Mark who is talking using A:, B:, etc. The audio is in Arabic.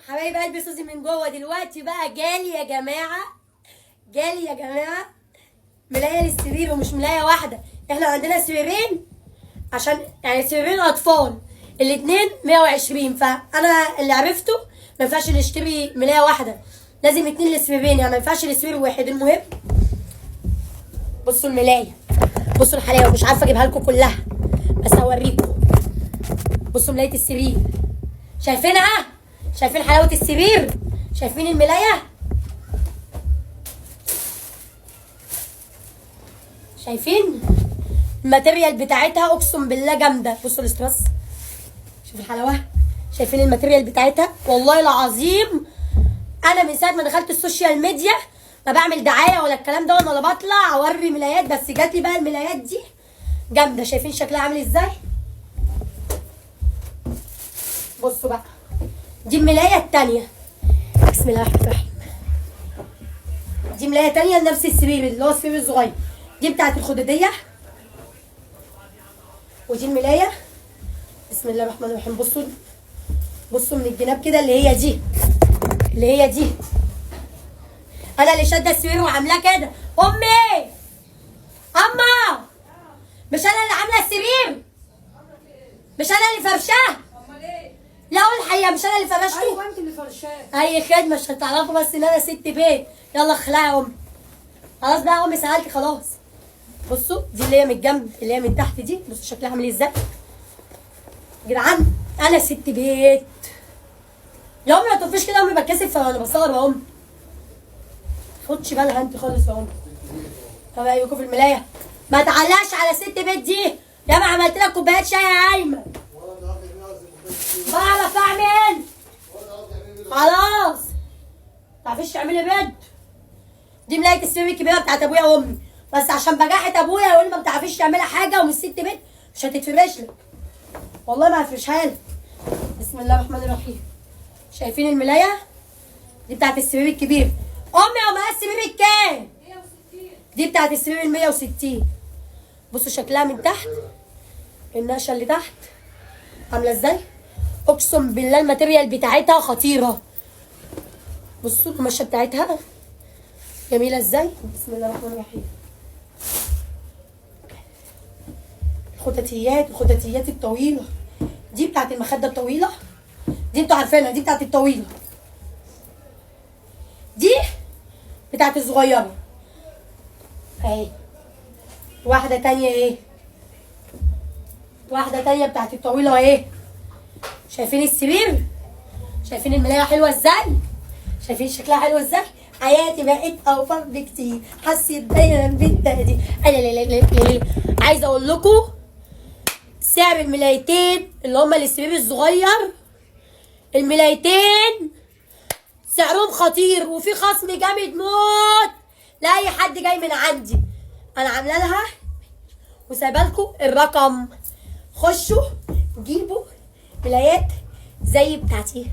A: حبايب قلبي سوزي من جوه دلوقتي بقى جالي يا جماعه، جالي يا جماعه ملايه للسرير، ومش ملايه واحده، احنا عندنا سريرين عشان يعني سريرين اطفال الاثنين 120. فانا اللي عرفته ما ينفعش نشتري ملايه واحده، لازم اتنين للسريرين، يعني ما ينفعش لسرير واحد. المهم بصوا الملايه، بصوا الحلاوه، مش عارفه اجيبها لكم كلها بس هوريكم. بصوا ملايه السرير، شايفينها؟ شايفين حلاوه السرير؟ شايفين الملايه؟ شايفين الماتيريال بتاعتها؟ اقسم بالله جامده. بصوا الاستراس، شوفوا الحلاوه، شايفين الماتيريال بتاعتها؟ والله العظيم انا من ساعه ما دخلت السوشيال ميديا ما بعمل دعايه ولا الكلام ده ولا بطلع اوري ملايات، بس جات لي بقى الملايات دي جامده. شايفين شكلها عامل ازاي؟ بصوا بقى، دي الملايه التانيه، بسم الله الرحمن الرحيم. دي ملايه تانيه لنفس السرير اللي هو السرير الصغير، دي بتاعت الخدوديه. ودي الملايه، بسم الله الرحمن الرحيم. بصوا بصوا من الجناب كده، اللي هي دي، اللي هي دي انا اللي شاده السرير وعاملاه كده. امي، اما مش انا اللي عامله السرير؟ مش انا اللي فرشاه؟ لا قول الحقيقه، مش انا اللي فرشته؟
B: ايوه انت اللي فرشاه.
A: اي خدمه، مش هتعرفوا بس ان انا ست بيت. يلا اخلعي يا امي. خلاص بقى يا امي، سالتي خلاص. بصوا دي اللي هي من الجنب، اللي هي من تحت دي، بصوا شكلها عامل ازاي يا جدعان. انا ست بيت يا امي، ما تقفيش كده يا امي، بتكسف وانا بصور يا امي. خدش بالها انت خالص يا امي. طب رايكم في الملايه؟ ما تعلقش على ست بيت دي يا ما عملت لك كوبايات شاي يا ايمن. بعرف اعمل. خلاص ما تعرفيش تعملي بيض. دي ملايه السرير الكبيره بتاعت ابويا وامي، بس عشان بجاحة ابويا يقول لي ما بتعرفيش تعملي حاجه ومش ست بيت مش هتتفرش لك. والله ما هفرشها لك. بسم الله الرحمن الرحيم. شايفين الملايه؟ دي بتاعت السرير الكبير. امي هو مقاس السرير الكام؟ 160. دي بتاعت السرير ال 160. بصوا شكلها من تحت، النقشه اللي تحت عامله ازاي؟ اقسم بالله الماتيريال بتاعتها خطيره. بصوا القماشه بتاعتها جميله ازاي؟ بسم الله الرحمن الرحيم. الخدتيات الطويله دي بتاعت المخده الطويله، دي انتوا عارفينها، دي بتاعت الطويله، دي بتاعت الصغيره اهي. واحده تانيه ايه، واحده تانيه بتاعت الطويله اهي. شايفين السرير؟ شايفين الملايه حلوه ازاي؟ شايفين شكلها حلو ازاي؟ حياتي بقت اوفر بكتير، حسيت دايما بالتهديد. عايزه اقول لكم سعر الملايتين اللي هما للسرير الصغير، الملايتين سعرهم خطير، وفي خصم جامد موت لاي حد جاي من عندي. انا عامله لها وسايبه لكم الرقم، خشوا جيبوا ملايات زي بتاعتي.